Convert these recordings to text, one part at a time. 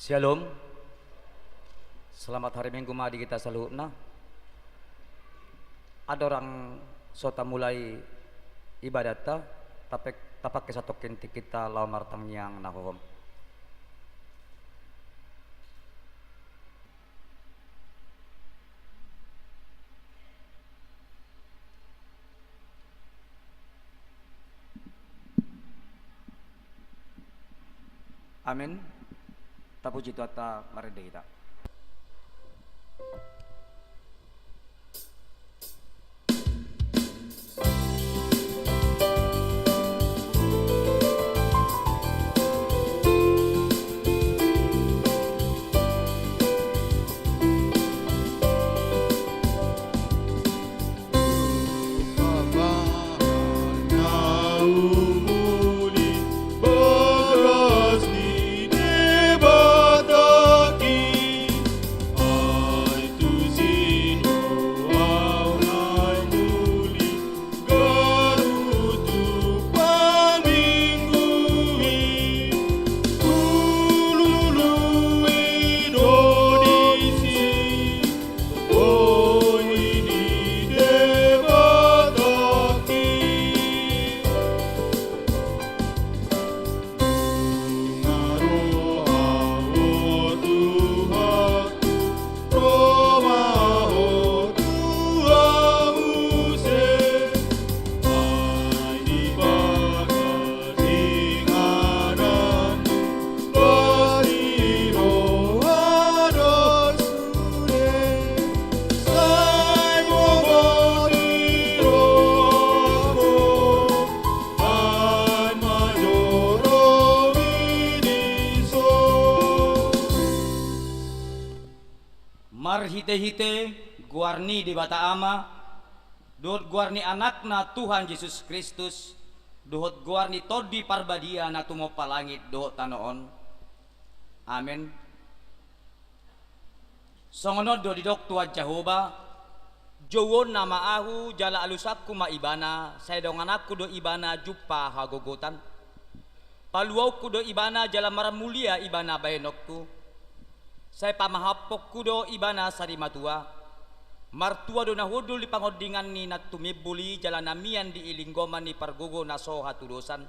Shalom. Selamat hari Minggu madi kita saluhna. Ada orang sota mulai ibadata tapak kesatu kinti kita lawan martang yang nahom. Amin. Tapuji Tuata marede kita. Hite-hite guarni di bata ama dohot guarni anakna Tuhan Yesus Kristus dohot guarni todi parbadia na tumo palangit dohot tanoon. Amen. Songonod do didok tuad Jehova jowon nama ahu jala alusakku maibana saya dong anakku do ibana jupa hagogotan paluauku do ibana jala maramulia ibana bayenokku saya pamahapok kudo ibana sari matua martua do nahudul di pangodingan ni natumibuli jalan namian di ilinggoman ni pargogo naso hatudosan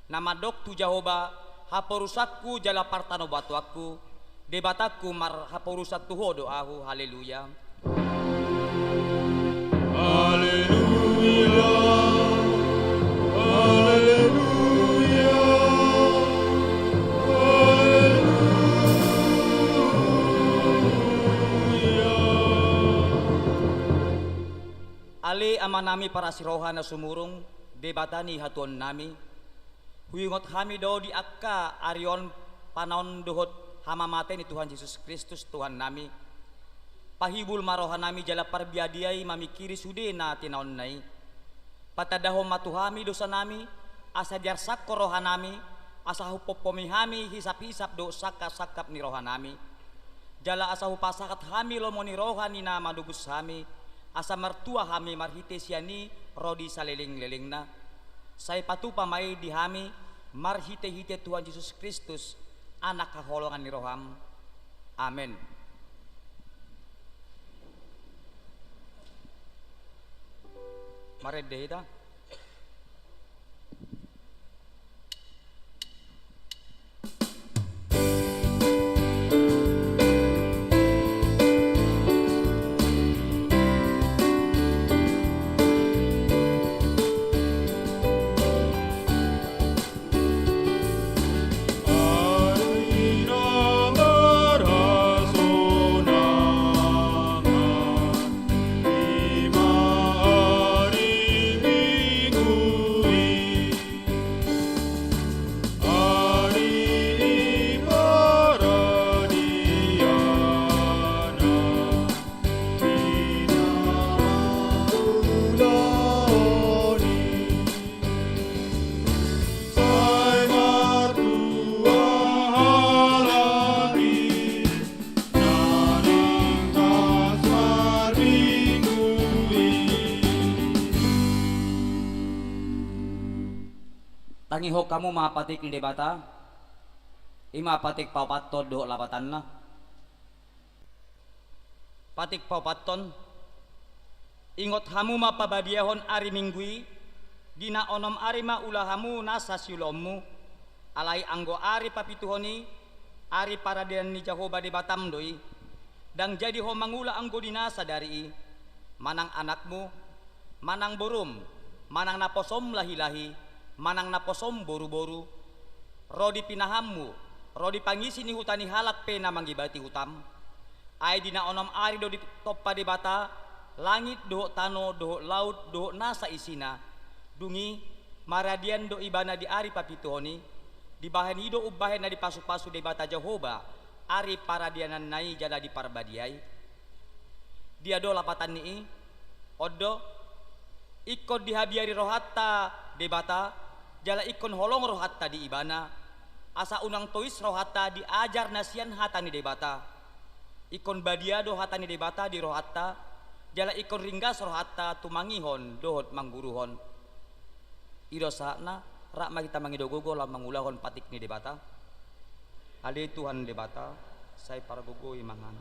nama dok tu Jahoba haporusakku jala partano batuaku debataku mar haporusak tuho doahu. Haleluya. Haleluya. Haleluya. Ali amanami para sirohan na sumurong debatani hatuan nami huyungot hami do di akka arion panon dohot hamamate ni Tuhan Yesus Kristus Tuhan nami pahibul marohan nami jala parbiadiay mamikiri sude na tinaon nai patadahom matuhami dosa nami asa diarsak korohan nami asa hupopomihami hisap-hisap do sakap-sakap ni rohan nami jala asa hupasakat hami lomo ni rohan ni na madubus hami asa mertua hami marhite siani rodi saliling-liling na saya patupa may di hami marhite-hite Tuhan Yesus Kristus anak kaholongan ni roham. Amen. Marede ita. Tangiho kamu mapatik ni debata Ima patik papaton do lapatan na. Patik papaton. Ingot hamu mapabadiahon ari minggui. Dina onom ari ma ulahamu nasa siulommu. Alai anggo ari papituhoni. Ari paradian ni Jehovah di Batam doi. Dang jadi ho mangula anggo dinasa dari manang anakmu, manang borum, manang naposom lahi-lahi, manang naposom boru-boru. Rodi pinahammu, rodi pangisi ni hutani halak pena manggibati hutam. Ai dina onom ari do di toppa di bata, langit doho tano, doho laut, doho nasa isina. Dungi maradian do ibana di ari papituhoni, di bahan ido ubahen na di pasu-pasu di bata Jehovah, ari paradianan nai jala di parbadiai. Dia do lapatan ni odo ikon dihabiari rohatta di bata, jala ikon holong rohatta di ibana. Asa unang tois rohatta diajar nasian hatani di bata. Ikon badiado hatani di bata di rohatta, jala ikon ringgas rohatta tumangihon dohot mangguruhon. Ido sakna rak kita mangidogogo lam mangulahon patik ni di bata. Ali Tuhan di bata, saya para gogoi mangan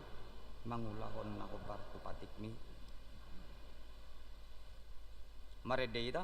mangulahon na obar tu patik mi. Maredeita.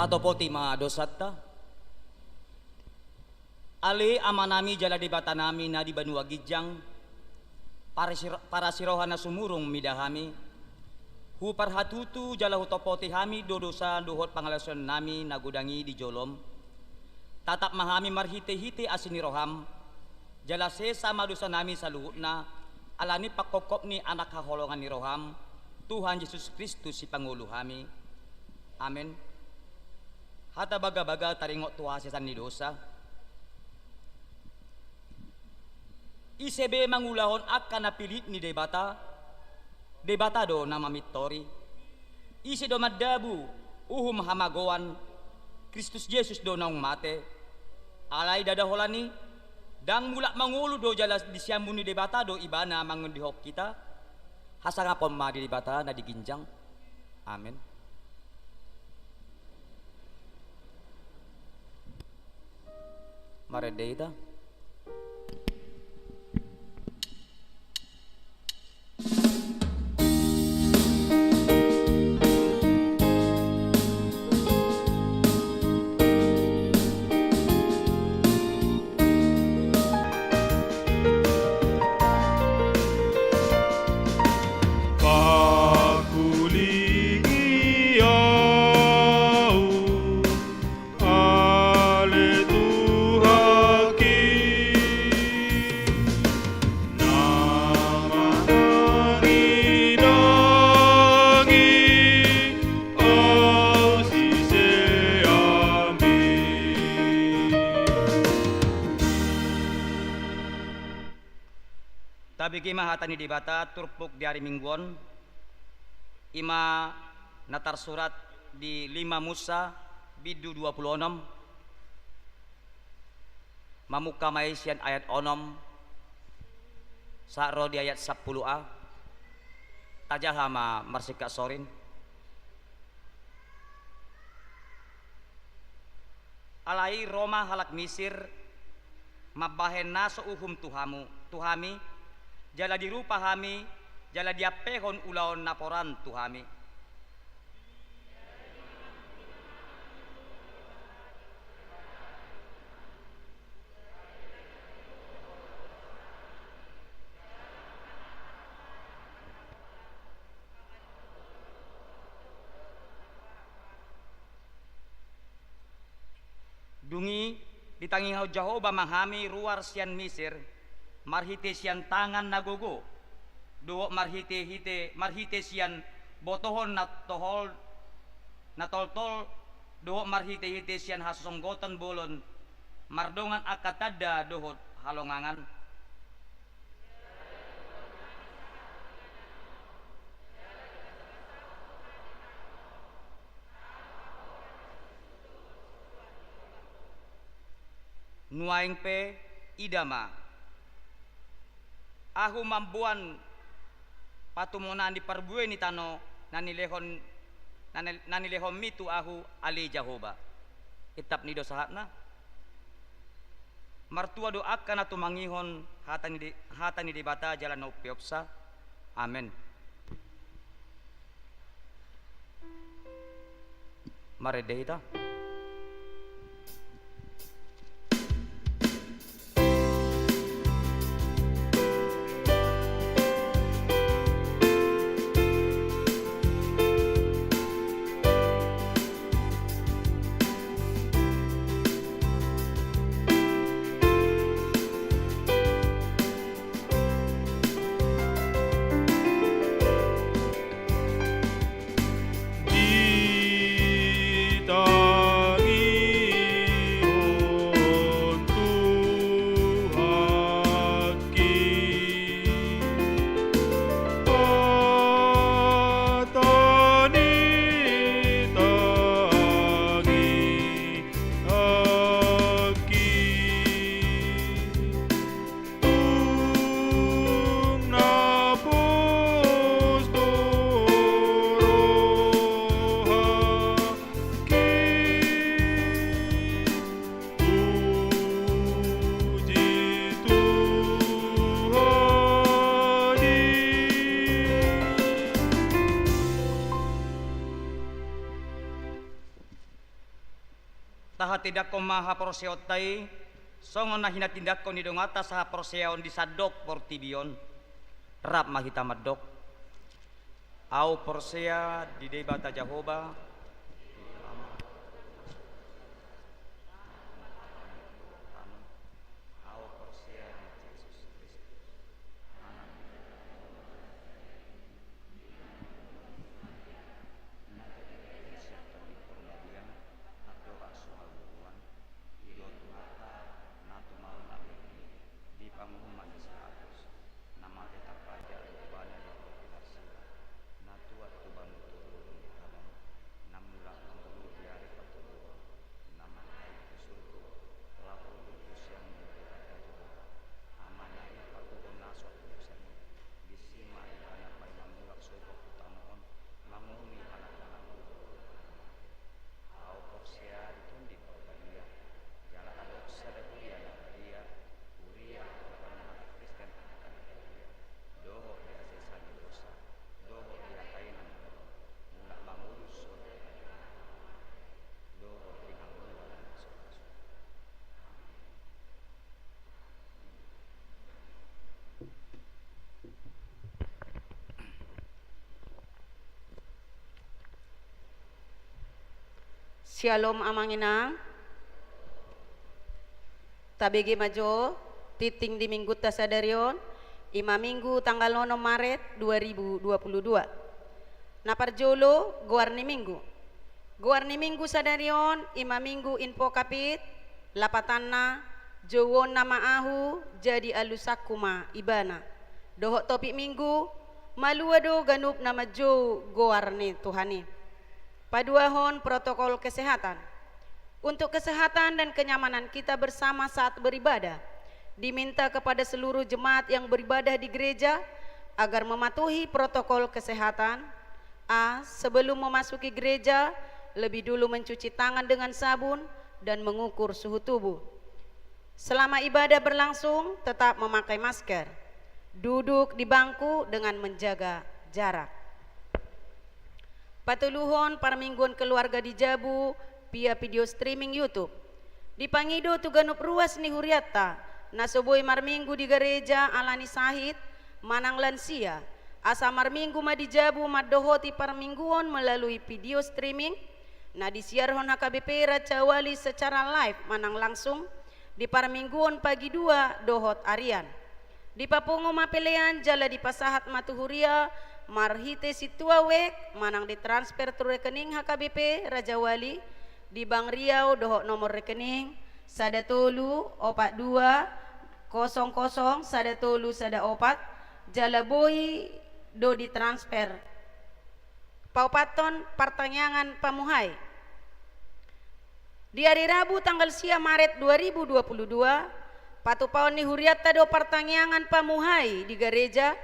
Tatopoti mga dosata. Ali amanami jala di bata nami na di Banua Gijang para sirohan na sumurong midahami. Hu parhatutu jala hutopoti hami dodosa duhot pangalason nami nagudangi di jolom. Tatap mahami marhite-hite asini roham. Jala sesa madusa nami sa luhut na alani pakokop ni anak haholongan ni roham. Tuhan Yesus Kristus si Pangulo hami. Amen. Hata baga-baga taringot tuhasesan ni dosa. Isebe mangulahon akan napilit ni debata do na mamitori. Ise do maddabu uhum hamagoan Kristus Yesus do naung mate. Alay dadaholani dang mulak mangulu do jalas disiambu ni debata do ibana mangundihok kita. Hasangapon ma di debata na diginjang. Amen. Maredeita. Bigi mahatani di bata turpuk di hari mingguan ima natar surat di 5 Musa bidu 26 mamuka maisian ayat onom Sa'ro di ayat 10a. Tajahama marsika sorin. Alai Roma halak Misir mabahen naso uhum tuhami jala dirupa hami jala diapehon ulaon naporan tuhami. Dungi ditangihau Jehovah mahami ruar sian Misir marhite sian tangan nagogo duo marhite sian botohon na toltol duo marhite sian hasonggoton bolon mardongan akatada dohot halongangan. Nuaing pe idama ahu mambuan patumonan di perbue ni tano nanilehon mitu ahu ali Jehovah itap ni dosahatna martua doakan atu mangihon hatani di bata jalan no piopsa amen. Mare dehita tidak ko maha proseotai songon na hinatindak ko ni dongata sa proseon di sadok portibion rap mahita madok au prosea di debata Jehovah Shalom amanginang tabegi majo titing di minggu tasadarion ima minggu tanggal 6 Maret 2022 naparjolo guarni minggu sadarion ima minggu info kapit lapatanna jowon nama ahu jadi alusakuma ibana dohok topik minggu maluado ganup nama jo guarni tuhani paduahon protokol kesehatan untuk kesehatan dan kenyamanan kita bersama saat beribadah. Diminta kepada seluruh jemaat yang beribadah di gereja agar mematuhi protokol kesehatan. A. Sebelum memasuki gereja, lebih dulu mencuci tangan dengan sabun dan mengukur suhu tubuh. Selama ibadah berlangsung, tetap memakai masker. Duduk di bangku dengan menjaga jarak. Patuluhon parmingguan keluarga di Jabu via video streaming YouTube. Dipangido tuganup ruas ni Huriata, nasoboy marminggu di gereja alani sahid, manang lansia. Asa marminggu ma di Jabu madohoti parmingguon melalui video streaming. Na disiarhon HKBP Raja Wali secara live manang langsung di parmingguon pagi 2 dohot arian. Di papungo mapelean jala di pasahat matuhuria marhite situa wek manang ditransfer tu rekening HKBP Raja Wali di Bank Riau dohot nomor rekening 1200100 jala boy do ditransfer. Paupaton pertanyaan pamuhai. Di hari Rabu tanggal sia Maret 2022, patupaon ni Huriata do pertanyaan pamuhai di gereja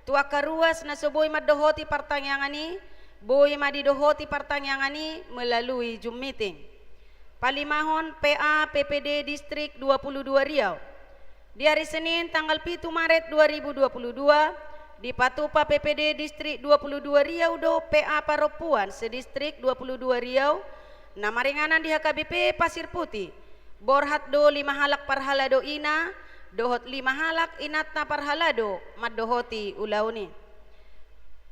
tua karuas na soboy madohoti pertanyaan ni boy madidohoti pertanyaan ni melalui Zoom meeting. Palimahon PA PPD Distrik 22 Riau. Di hari Senin tanggal 7 Maret 2022 di Patupa PPD Distrik 22 Riau do PA Paropuan sedistrik 22 Riau nama ringanan di HKBP Pasir Putih borhat do 5 halak parhalado ina dohot 5 halak inatna parhalado madohoti ulauni.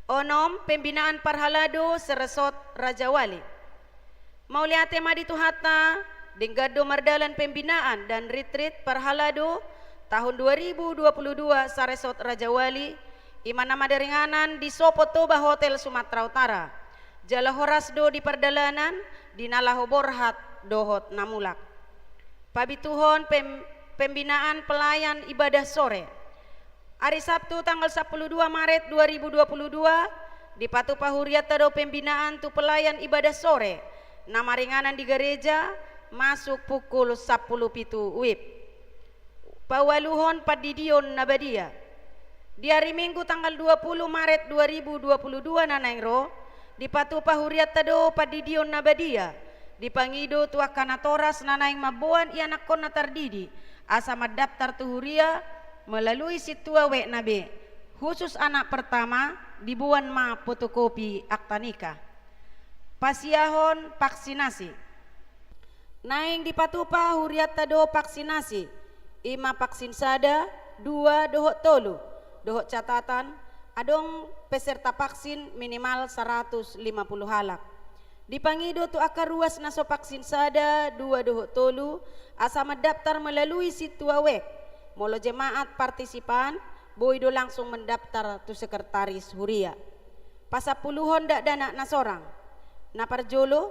Onom pembinaan parhalado seresot Raja Wali. Mauliate madituhata dinggado mardalan pembinaan dan retreat parhalado tahun 2022 saresot Raja Wali Imana maderinganan di Sopotoba Hotel Sumatera Utara. Jala horasdo di perdalanan di Nalaho Borhat dohot namulak. Pabituhon pembinaan pelayan ibadah sore. Hari Sabtu tanggal 12 Maret 2022 di Patupa Huriata do pembinaan tu pelayan ibadah sore. Nama ringanan di gereja masuk pukul 10 pitu WIB. Pawaluhon padidion nabadia. Di hari Minggu tanggal 20 Maret 2022 nanaingro di Patupa Huriata do padidion nabadia di Pangido tua kanatoras nanaing mabuan ianak kon natardidi asa madaftar tu huria melalui situa wek nabe khusus anak pertama dibuan ma fotokopi akta nikah. Pasiahon vaksinasi. Naing di Patupa Huriata do vaksinasi 5 vaksin sada 2 dohot tolu. Dohot catatan adong peserta vaksin minimal 150 halak. Dipangido tu akar ruas naso vaksin sada 2 dohot tolu asa mendaftar melalui situa web. Molo jemaat partisipan boy do langsung mendaftar tu sekretaris huria. Pasapuluhon dak dana nasorang. Naparjolo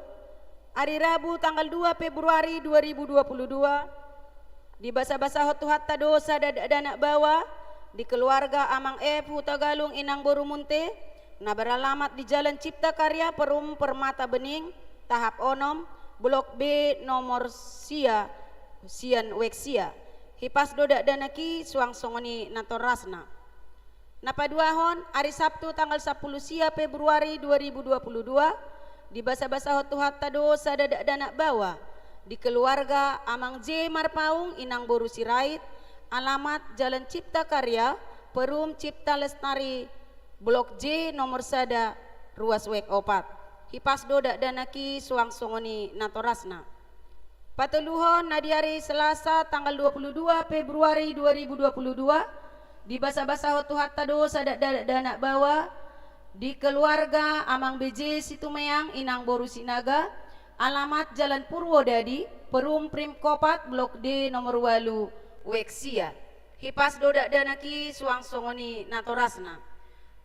hari Rabu tanggal 2 Februari 2022 di basa-basa hotu hatta dosa dak dana bawa di keluarga Amang F Hutagalung Inang Borumunte na beralamat di Jalan Cipta Karya Perum Permata Bening tahap onom Blok B nomor Sia Sian Weksia hipas dodak danaki suang songoni natorasna. Napaduahon hari Sabtu tanggal 10 sia Februari 2022 di basa-basa hotu hatta dosa dadak danak bawa di keluarga Amang J Marpaung Inang Boru Sirait. Alamat Jalan Cipta Karya Perum Cipta Lestari Blok J nomor sada Ruas Wek Opat hipas dodak danaki suang songoni natorasna. Patuluhon na di hari Selasa tanggal 22 Februari 2022 di basa-basa hotu hatta dosa dadak bawa di keluarga Amang BJ Situmeang Inang Boru Sinaga. Alamat Jalan Purwodadi Perum Prim Kopat Blok D nomor 8 Weksia hipas dodak danaki suang songoni natorasna.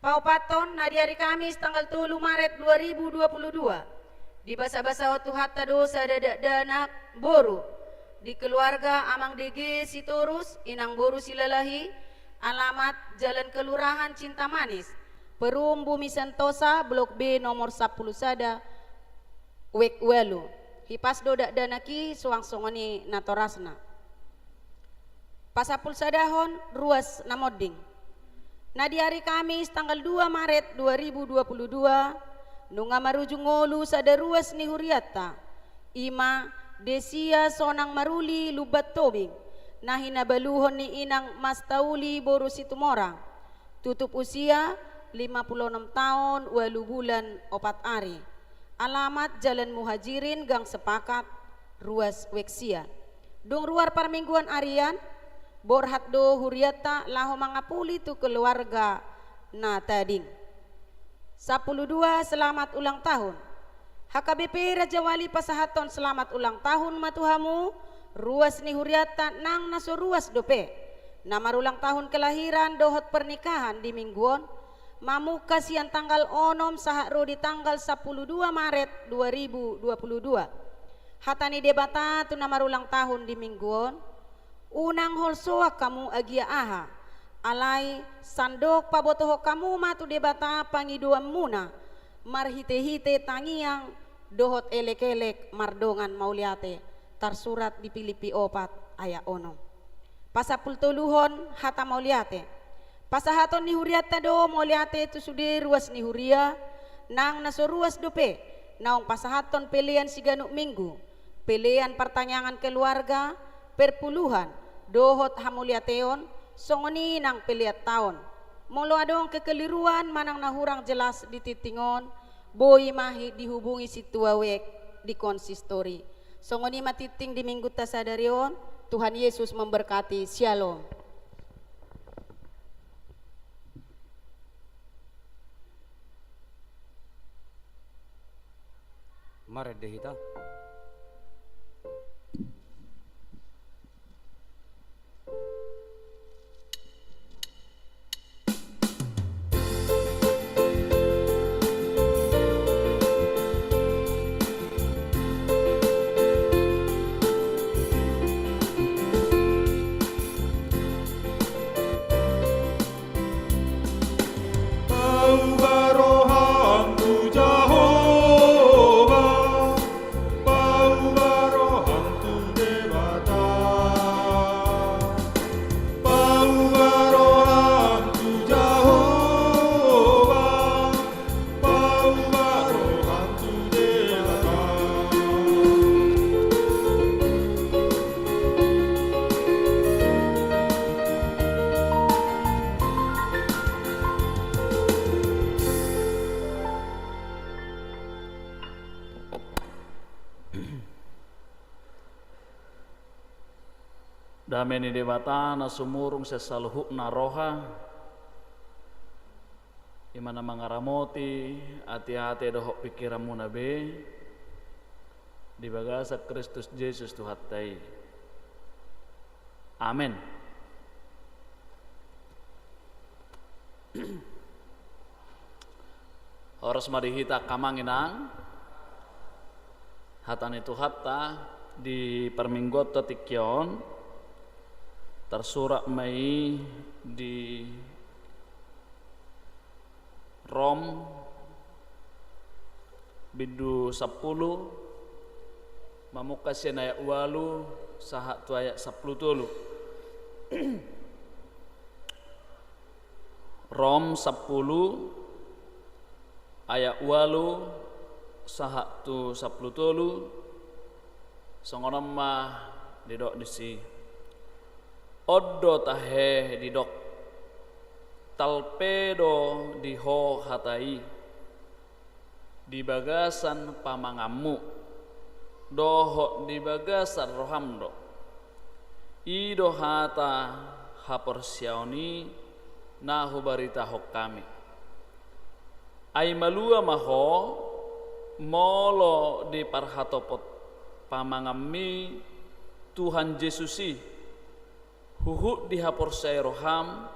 Paupaton na di hari Kamis tanggal 3 Maret 2022 di basa-basa hotu hatta dosa dadak danak boru di keluarga Amang DG Sitorus Inang Boru Silalahi. Alamat Jalan Kelurahan Cinta Manis Perum Bumi Sentosa Blok B nomor 10 sada Wek Welu hipas dodak danaki suang songoni natorasna. pasapul sadahon ruas namoding. Nah di hari Kamis tanggal 2 Maret 2022 nunga marujung ngolu sada ruas ni Huriata ima desia sonang maruli lubat tobing nah hinabaluhon ni inang Mas Tauli boru situmorang tutup usia 56 tahun 8 bulan 4 hari. Alamat Jalan Muhajirin Gang Sepakat ruas Weksia. Dung ruar parmingguan arian borhat do Huriata laho mangapuli tu keluarga na tading. 12 selamat ulang tahun. HKBP Raja Wali Pasahaton selamat ulang tahun matuhamu. Ruas ni Huriata nang naso ruas dope. Nama ulang tahun kelahiran dohot pernikahan di mingguan. Mamuka siang tanggal onom sahakro di tanggal 12 Maret 2022. Hatani debata tu nama ulang tahun di mingguan. Unang holsoa kamu agia aha. Alai sandok pabotoho kamu matu debata pangiduam muna. Marhite-hite tangiang dohot elek-elek mardongan mauliate. Tarsurat di Pilipi 4 ayat onom. Pasapul toluhon hata mauliate. Pasahaton ni Huriata do mauliate tu sude ruas ni Huria nang naso ruas dope. Naong pasahaton pelian siganuk minggu. Pelian pertanyaan keluarga perpuluhan dohot hamuliateon songoni nang peliat tahun. Molo adong kekeliruan manang nahurang jelas di titingon boi mahi dihubungi si tuawek di konsistori. Songoni matiting di minggu tasadarion. Tuhan Yesus memberkati. Shalom. Mare dehita. Dameni debata na sumurung sa saluhuk na roha imana mangaramoti hati-hati dohok pikiranmu na be di bagasa Kristus Yesus Tuhattai. Amin. Oras marihita kamanginang hatan itu hatta di perminggot tikyon tersurat mai di Rom bidu 10 mamukasyan ayat 8 sahat tu ayat 10 tulu. Rom 10 ayat 8 sahat tu 10 tulu songonom mah didok disi Oddo tahe didok talpedo diho hatai di bagasan pamangamu doho di bagasan rohamdo ido hata haporsiaoni nahu barita hok kami ai malua maho molo di parhatopot pamangami Tuhan Yesusi huhuk dihaporsai roham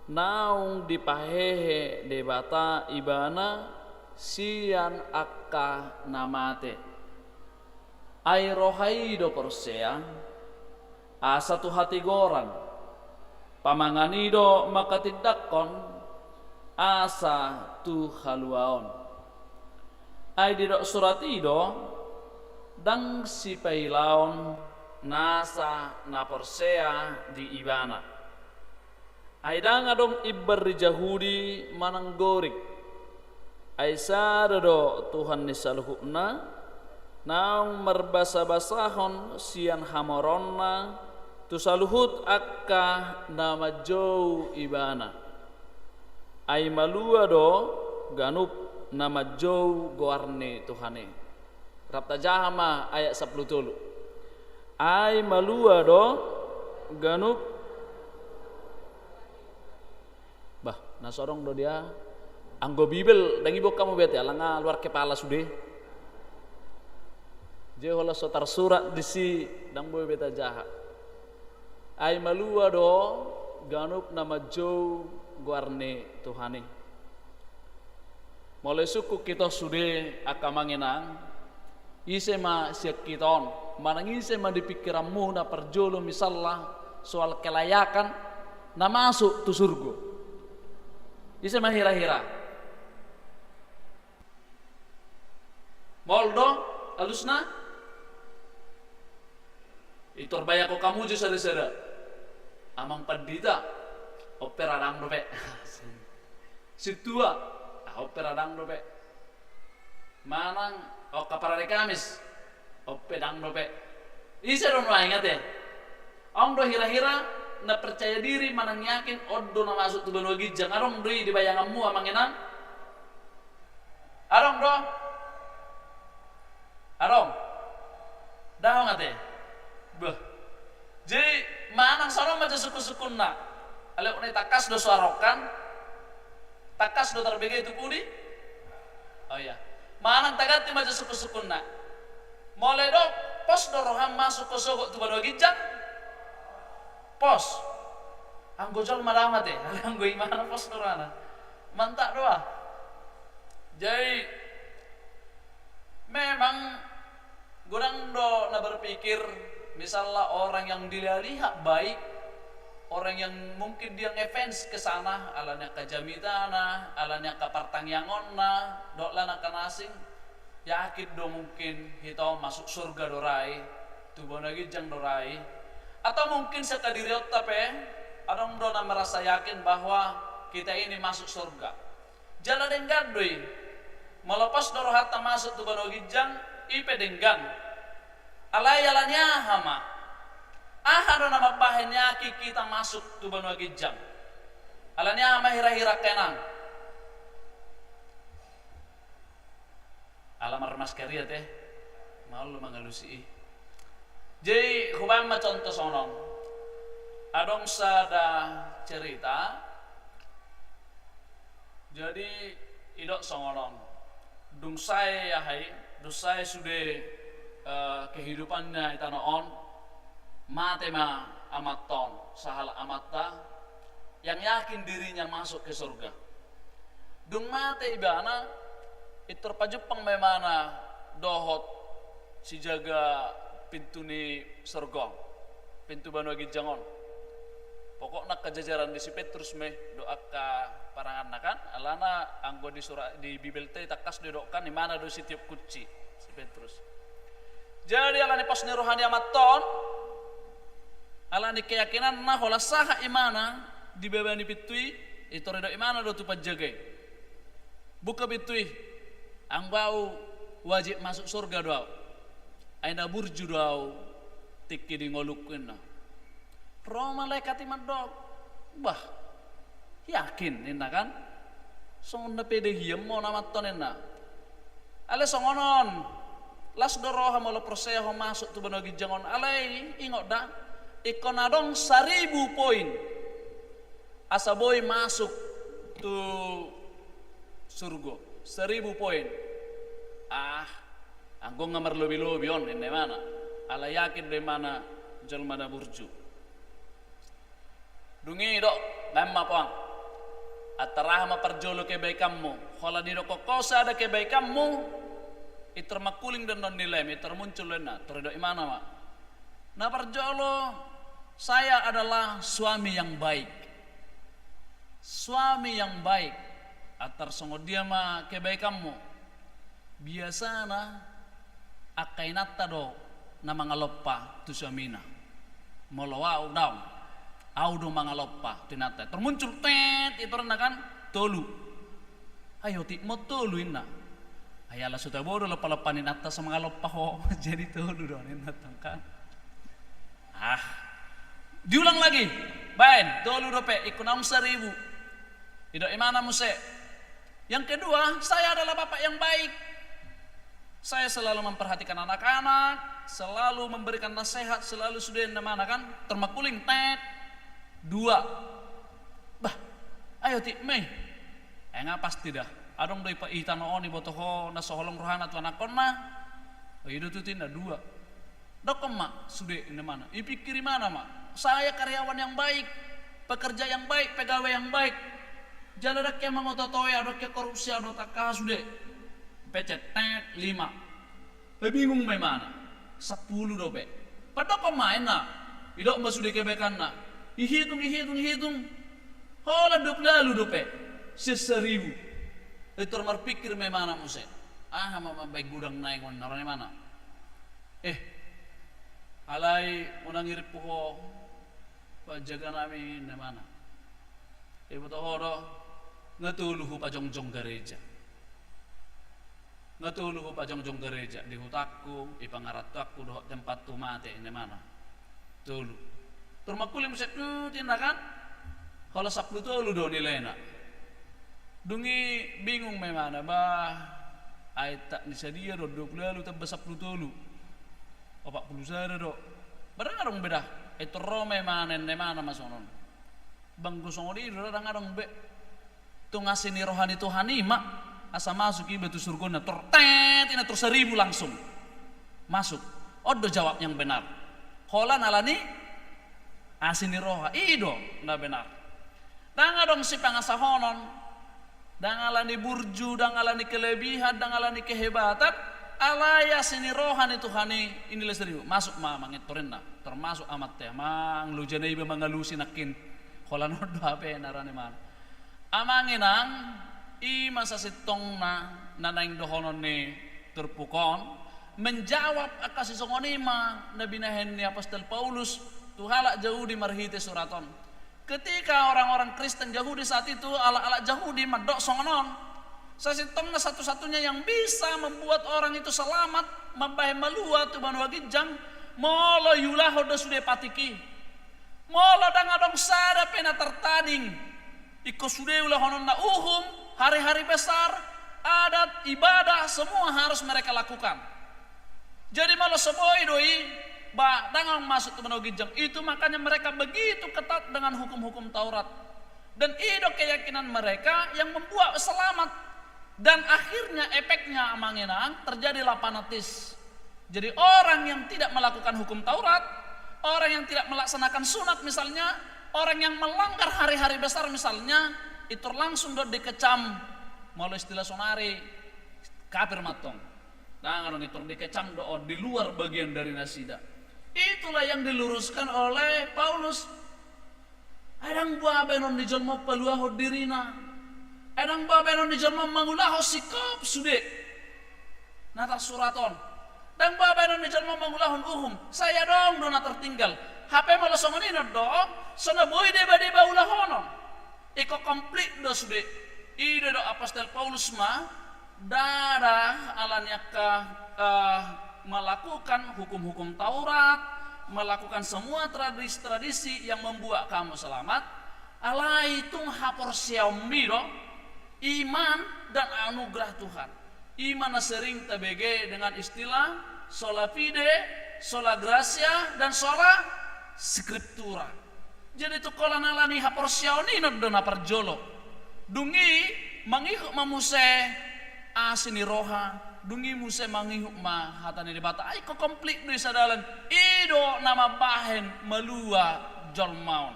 naung dipahehe debata ibana sian akka namate ai rohai do porsea asa tu hati goran pamanganido makatindakon asa tu haluaon ai didok suratido dang si pailaon nasa na persea di ibana. Aidang adong ibar di Yahudi mananggorik. Aisada do Tuhan ni saluhuna naung merbasa-basahon sian hamoronna tu saluhut akka nama jau ibana. Ai malua do ganup nama jau goarne Tuhane. Rapta jahama ayat 10. Ai malua do ganup bah nasorong do dia anggo bibel dangi bok kamu bete alanga luar kepala sude je hola sotar surat disi dang boy beta jaha ai malua do ganup nama jau guarne Tuhane. Mulai suku kita sude akamanginang isema siak kiton manang isema di pikiranmu na perjolo misalnya soal kelayakan na masuk tu surga isema hira-hira moldo alusna itor bayako kamu jo sada-sada amang pandita opera dang dope situa opera dang dope manang o kaparade Kamis o pedang dope isa don wa ingat ya ong do hira-hira na percaya diri manang yakin oddo na masuk tu banu gijang arong doi di bayanganmu amanginan arong do arong daw ngate beh jadi manang sarong maja suku-sukunna ale unai takas do suarokan takas do terbege itu pudi oh iya manang tagati maja suku-sukunna mulai dok pos doroham masuk ke sogok tu banu gijang pos anggo jol maramat anggo imana pos dorana mantak doa jadi memang gurang do na berpikir misalnya orang yang dilihat baik orang yang mungkin dia ngefans ke sana alanya ke jamitana alanya ke partangyangonna dok lana kanasing yakin do mungkin hitau masuk surga dorai tubuh lagi jang dorai atau mungkin sekadiriot tapi adong do na merasa yakin bahwa kita ini masuk surga jalan denggan doi melepas doro hatta masuk tubuh lagi jang ipe denggan alayalannya hama do nama bahannya kita masuk tu banu gijang alanya ama hira-hira kenang alamar maskeria teh mau lu mangalusi jadi hubang ma contoh sonon adong sada cerita jadi idok songonon dung saya hai dung saya sudah kehidupannya itanoon mate ma amaton sahala amatta yang yakin dirinya masuk ke surga dung mate ibana iterpajupang memana dohot si jaga pintu ni surga pintu banu gijangon pokokna kejajaran di si Petrus meh doa ka parangan kan alana anggo di surat di Bibel teh takas dodokan di mana do si tiap kuci si Petrus jadi alani pas ni rohani amaton alani keyakinan nah hola saha imana di bebani pitui itu redo imana do tu pajagai buka pitui ang bau wajib masuk surga doa aina burju doa tiki di ngolukin na roh malaikat iman doa bah yakin inna kan songon na pede hiem mo namaton inna ale songonon las doroha molo persea ho masuk tu banogi jangon alai ingot da ikon adong 1000 poin asa boy masuk tu surga 1000 poin anggo ngamar lobi-lobi on ini mana ala yakin di mana jol mana burju dungi dok lemma poang atarahma perjolo kebaikanmu khola di dok kosa ada kebaikanmu itermakuling dan non nilai itermuncul lena terdo imana mak na perjolo saya adalah suami yang baik atar songo dia ma kebaikanmu biasana akainata do na mangaloppa tu samina molowa au do mangaloppa tinata termuncul tet itu kan tolu ayo ti mo tolu inna ayala sudah bodo lepa-lepanin atas mangaloppa ho jadi tolu do natang kan diulang lagi bain tolu dope ikunam 1.000 ido imana muse. Yang kedua, saya adalah bapak yang baik. Saya selalu memperhatikan anak-anak, selalu memberikan nasihat, selalu sudah mana kan termakuling tet. 2. Bah, ayo ti me. Pasti dah. Adong doi pa itano oni botoho na soholong rohana tu anak konna. Itu tu tinda 2. Dokom mak sudah ini mana? Ipikiri mana mak? Saya karyawan yang baik, pekerja yang baik, pegawai yang baik. Jalan dak yang mengototoy, ada ke korupsi, ada tak sudah. Pecet 5. Bingung mana? 10 dope. Pada pemain na, idok mbak sudah kebekan na. Hitung. Hola 20 dope. 1.000. Itu mar pikir mana muse. Mama baik gudang naik narane mana? Alai unang irip po pajaga namin na mana? Betul hodo. Ngatuluhu pajongjong gereja. Ngatuluhu pajongjong gereja di hutakku, ipangaratku doh tempat tu mate ini mana. Tulu. Turmakulim set tindakan. Kalau 10 tulu do nilainya. Dungi bingung memana bah. Ai tak disedia do 20 lalu tambah 10 tulu. 40 sada do. Barang beda. Itu rome mana masonon. Bang gusong di do ngarong be. Tu ngasih rohani Tuhan mak asa masuk ibu tu surga na tertet ina terus 1.000 langsung masuk. Odo jawab yang benar. Hola nalani asini roha ido na benar. Dangadong si pangasahonon, dangalani burju, dangalani kelebihan, dangalani kehebatan, alaya sini rohani Tuhani inilah 1.000 masuk mangitorin na termasuk amat teh mang lu jana ibu mangalusi nakin. Hola nodo apa narane man. Amanginang masa sitong na nanaing dohonon ni terpukon menjawab akasi songonima na binahen ni Apostol Paulus tuhalak Yahudi marhite suraton. Ketika orang-orang Kristen Yahudi saat itu ala-ala Yahudi madok songonon sasitong na satu-satunya yang bisa membuat orang itu selamat mabahe malua tu banua gijang molo yulah hodo sude patiki molo dangadong sada pena tertading iko sudah ulah honon na hari-hari besar adat ibadah semua harus mereka lakukan. Jadi malah seboi doi ba dangang masuk tu menogijang itu makanya mereka begitu ketat dengan hukum-hukum Taurat dan itu keyakinan mereka yang membuat selamat dan akhirnya efeknya amanginang terjadilah fanatis. Jadi orang yang tidak melakukan hukum Taurat, orang yang tidak melaksanakan sunat misalnya, orang yang melanggar hari-hari besar misalnya itu langsung dikecam malah istilah sonari kafir matong. Nah, itu dikecam di luar bagian dari nasida. Itulah yang diluruskan oleh Paulus. Adang buah benon di jelma peluaho dirina. Adang buah benon di jelma mangulaho sikap sude. Nata suraton. Dan buah benon di jelma mangulahon saya dong dona tertinggal. HP malah songonina dong. Sona boy deba ulahonon. Iko komplit do sude. Ide do Apostol Paulus darah alanya melakukan hukum-hukum Taurat, melakukan semua tradisi-tradisi yang membuat kamu selamat. Alai tung hapor siaumiro iman dan anugerah Tuhan. Iman sering TBG dengan istilah sola fide, sola gracia dan sola scriptura. Jadi tu kola nalani hapor siaunino dona perjolo. Dungi mangihuk mamuse asini roha dungi muse mangihuk ma hatani debata ai ko komplit du sadalan ido nama bahen melua jolmaun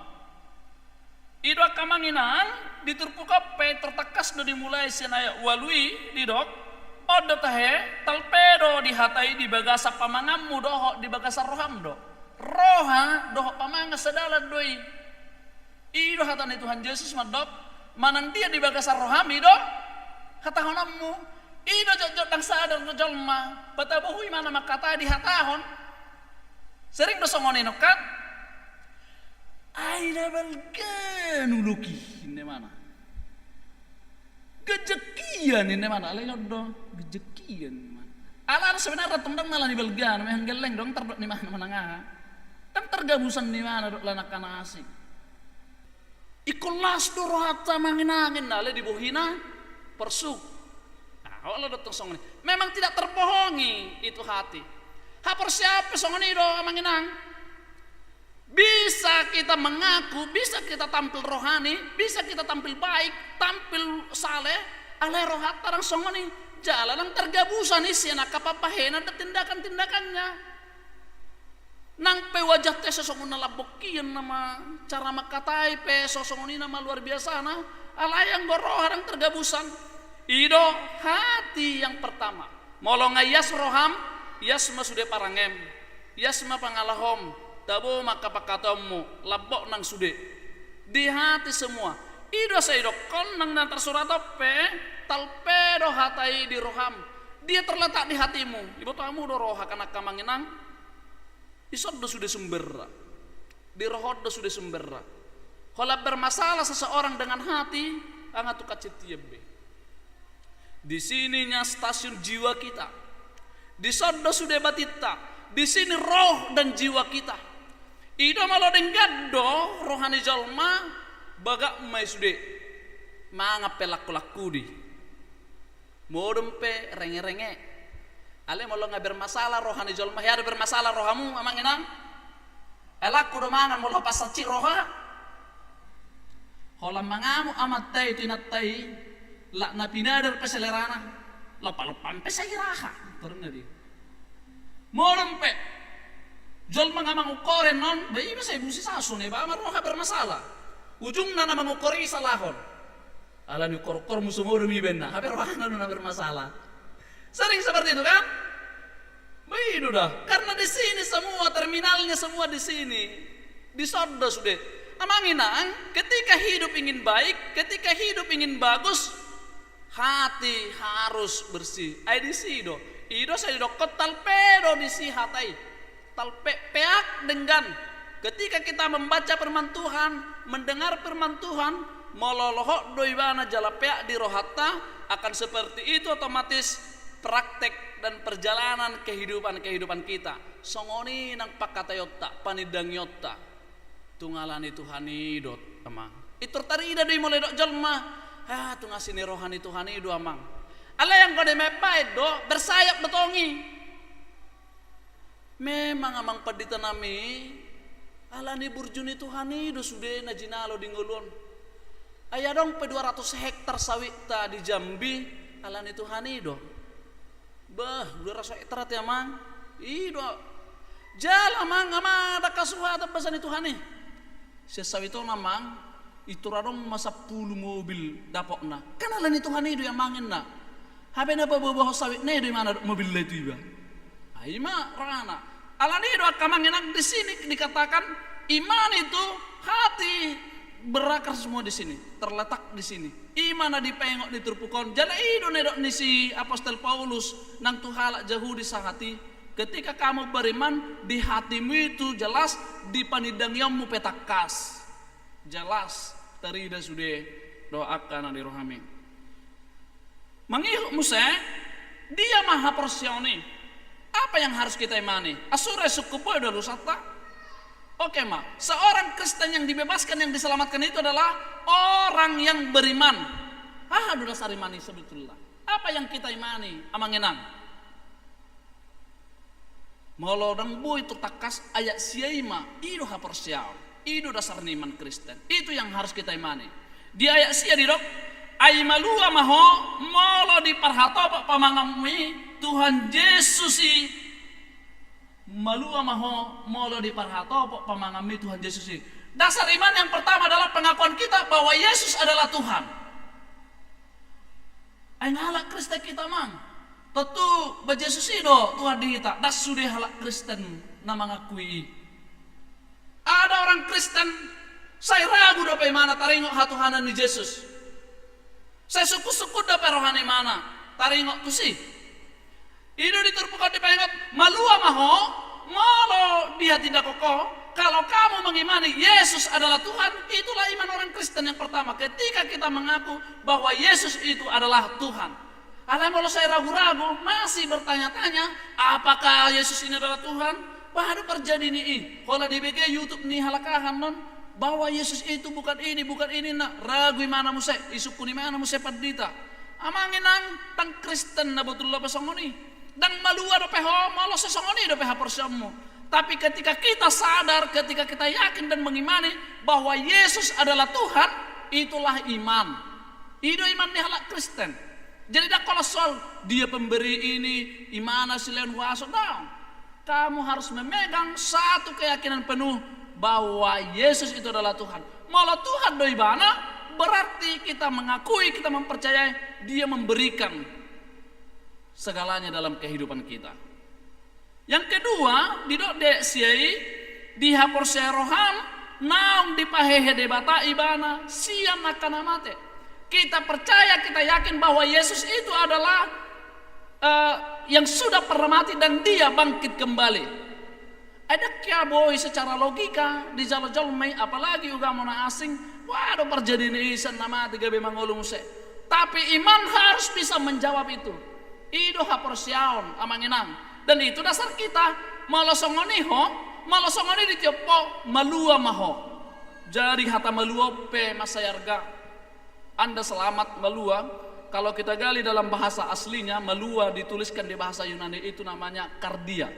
ido kamanginan diturpuka pe tertekas do dimulai senaya walui didok odo tahe talpedo dihatai di bagasa pamangammu doho di bagasa roham do roha doho pamanga sadalan doi ido hatani Tuhan Yesus madok manang dia di bagasa rohami do hatahonammu ido jojot dang sadar do jolma batabuhui mana makata di hatahon Sering do songoni no kan? Aida balgan uluki ini mana? Gejekian ini mana? Alay do gejekian mana? Alan sebenarnya tundang malah di balgan, memang geleng dong terdok di mana menengah. Kan tergabusan di mana dok lanak kanasi. Ikulas do rohata manginangin alay di bohina persuk. Nah, Allah do songoni. Memang tidak terbohongi itu hati. Hapor siapa songoni do manginang? Bisa kita mengaku, bisa kita tampil rohani, bisa kita tampil baik, tampil saleh, alai rohat tarang songoni, jalan yang tergabusan isi anak kapapahena dan tindakan-tindakannya. Nang pe wajah teh sesongona labokian nama cara makatai pe sesongoni nama luar biasa na, alai yang goroh yang tergabusan. Ido hati yang pertama, molonga yas roham, yas ma sude parangem, yas ma pangalahom. Tabo maka pakatamu labok nang sude di hati semua ido saido kon nang dan tersurat pe talpedo hatai di roham dia terletak di hatimu ibu tamu do roha kana kamanginang isod do sude sumberra di rohod do sude sumberra kalau bermasalah seseorang dengan hati angatu kacitiebe di sininya stasiun jiwa kita di sodo sude batita di sini roh dan jiwa kita. Ida malah denggado rohani jalma bagak mai sude manga pelaku-laku di modem pe renge-renge ale malah nggak bermasalah rohani jalma ya ada bermasalah rohamu amang enang elaku do mangan malah pasaci roha holam mangamu amat tai tinatai lak napinadar peselerana lapal-lapal pesayiraha turun di modem pe jol mga mangukoren non, bayi bisa ibu si sasun ya, ba maroha bermasalah. Ujung na mangukori salahon. Ala ni kor-kor musuh mo demi benna, haber mana na bermasalah. Sering seperti itu kan? Bayi dah, karena di sini semua terminalnya semua di sini, di sodo sudah. Amanginang, ketika hidup ingin baik, ketika hidup ingin bagus, hati harus bersih. Ai di sido, ido saya do kotal pedo di si hatai. Talpeak dengan ketika kita membaca firman Tuhan, mendengar firman Tuhan, mololoho doibana jalapeak di rohata akan seperti itu otomatis praktek dan perjalanan kehidupan kita. Songoni nang pakatayota, panidangyota, tungalani Tuhani dot amang. Itu tarida doi mulai dok jalma, tungasini rohani Tuhani do amang. Ala yang kode mepai do bersayap betongi. Memang amang padita nami alani burjuni Tuhani do sude na jinalo dingolon aya dong pe 200 hektar sawit ta di Jambi alani Tuhani do bah 200 hektar ti amang ido jala mang ama da kasuhata basan Tuhani sia sawito namang itu radong masa 10 mobil dapokna kan alani Tuhani do yang mangin na habe na bawa sawit ne do mana mobil itu iba Ima rana. Alani do akamanginak di sini dikatakan iman itu hati berakar semua di sini, terletak di sini. Imana dipengok diturpukon. Jadi ido nedok nisi Apostol Paulus nang tuhalak jauh di sahati. Ketika kamu beriman di hatimu itu jelas di panidangyamu petakas. Jelas terida sudah doakan di rohami. Mangihuk Musa dia maha porsioni. Apa yang harus kita imani? Asura sukupo dulu sata. Oke ma, seorang Kristen yang dibebaskan, yang diselamatkan itu adalah orang yang beriman. Aduh dasar imani sebetulnya. Apa yang kita imani? Amangenang. Molodang bu itu takas ayat siaima. Itu haporsial. Itu dasar iman Kristen. Itu yang harus kita imani. Di ayat sia di dok. Aimalua maho molo di parhato pamangami Tuhan Yesus si malua maho molo di parhato pamangami Tuhan Yesus si. Dasar iman yang pertama adalah pengakuan kita bahwa Yesus adalah Tuhan. Aing halak Kristen kita mang. Tentu ba Yesus do Tuhan dihita. Das sudah halak Kristen nama ngakui. Ada orang Kristen saya ragu do pe mana taringok hatuhanan ni Yesus. Saya suku-suku dapat rohani mana taringok tu sih. Itu diterpukan di pengot malua maho malo dia tidak kokoh, kalau kamu mengimani Yesus adalah Tuhan, itulah iman orang Kristen yang pertama. Ketika kita mengaku bahwa Yesus itu adalah Tuhan. Kalau saya ragu-ragu, masih bertanya-tanya, apakah Yesus ini adalah Tuhan? Baru terjadi nih, kalau di BG YouTube nih halakahan non, bahwa Yesus itu bukan ini nak ragu mana musai, isuk kuni mana musai padita. Amangin nang tang Kristen na betul lah pasongoni, dan malua do peho malu sesongoni do peha persiamu. Tapi ketika kita sadar, ketika kita yakin dan mengimani bahwa Yesus adalah Tuhan, itulah iman. Itu iman di halak Kristen. Jadi dah kalau soal dia pemberi ini, imana silen waso dong. Kamu harus memegang satu keyakinan penuh bahwa Yesus itu adalah Tuhan. Malah Tuhan doi bana berarti kita mengakui, kita mempercayai dia memberikan segalanya dalam kehidupan kita. Yang kedua, di dok dek siai di hapor seroham naung di pahehe debata ibana siam akan amate. Kita percaya, kita yakin bahwa Yesus itu adalah yang sudah pernah mati dan dia bangkit kembali. Ada kia boy secara logika di jalo-jalo mai apalagi ugamana asing, waduh perjadi ini isan nama tiga bemang ngolong se. Tapi iman harus bisa menjawab itu. Ido hapor siaon amanginang. Dan itu dasar kita. Malosongoni ho, malosongoni di tiopo malua maho. Jadi hata malua pe masayarga. Anda selamat malua. Kalau kita gali dalam bahasa aslinya, malua dituliskan di bahasa Yunani itu namanya kardia.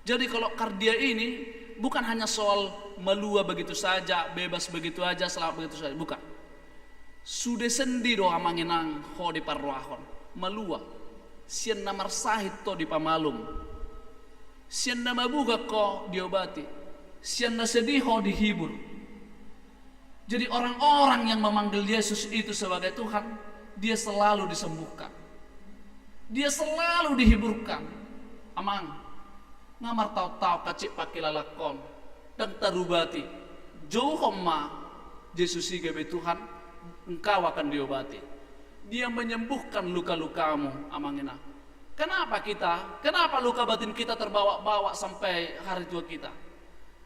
Jadi kalau kardia ini bukan hanya soal malua begitu saja, bebas begitu aja, selamat begitu saja, bukan. Sudah sendi do amanginang ho di parroahon. Malua. Sian namar sahid to di pamalum. Sian nama buka ko diobati. Sian na sedih ho dihibur. Jadi orang-orang yang memanggil Yesus itu sebagai Tuhan, dia selalu disembuhkan. Dia selalu dihiburkan. Amang, ngamar tahu-tahu kacik pakilalakon dan tarubati. Jauh ma Yesus sebagai Tuhan, engkau akan diobati. Dia menyembuhkan luka-lukamu, amangina. Kenapa luka batin kita terbawa-bawa sampai hari tua kita?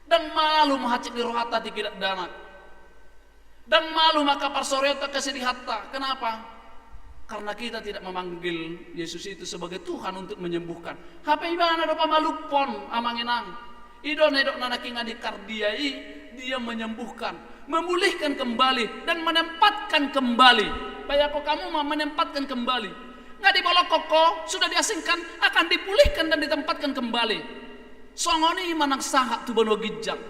Dan malu mahacik di rohata tidak danak. Dan malu maka parsoreota kesedih hatta. Kenapa? Karena kita tidak memanggil Yesus itu sebagai Tuhan untuk menyembuhkan. Hape ibana do pamalupon amanginang. Ido nedok nanaking adik kardiai, dia menyembuhkan, memulihkan kembali dan menempatkan kembali. Bayako kamu mau menempatkan kembali. Nggak dibolok koko, sudah diasingkan, akan dipulihkan dan ditempatkan kembali. Songoni manang sahat tu bano gijang.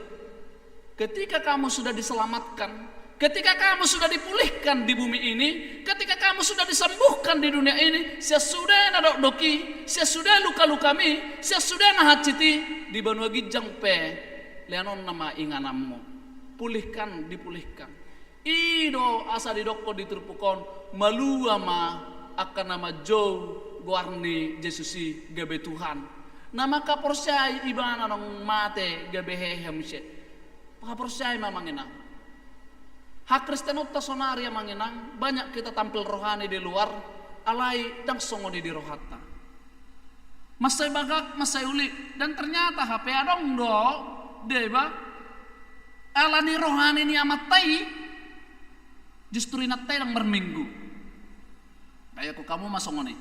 Ketika kamu sudah diselamatkan, ketika kamu sudah dipulihkan di bumi ini, ketika kamu sudah disembuhkan di dunia ini, sesudah nadok doki, sesudah luka-luka mi, sesudah nahaciti di bano gijang pe, leanon nama inganammu. Pulihkan, dipulihkan. Ido asa didoko diturpukon malua ma akan nama jo guarni Jesusi gabe Tuhan. Nama kaporsai ibana nong mate gabe hehemse. Kaporsai mamanginang. Hak Kristen utta sonaria manginang. Banyak kita tampil rohani di luar, alai dang songoni di rohata. Masai bagak, masai uli, dan ternyata HP adong do deba alani rohani ni amatai. Justru inatai yang berminggu. Kayak kamu masuk ngoni.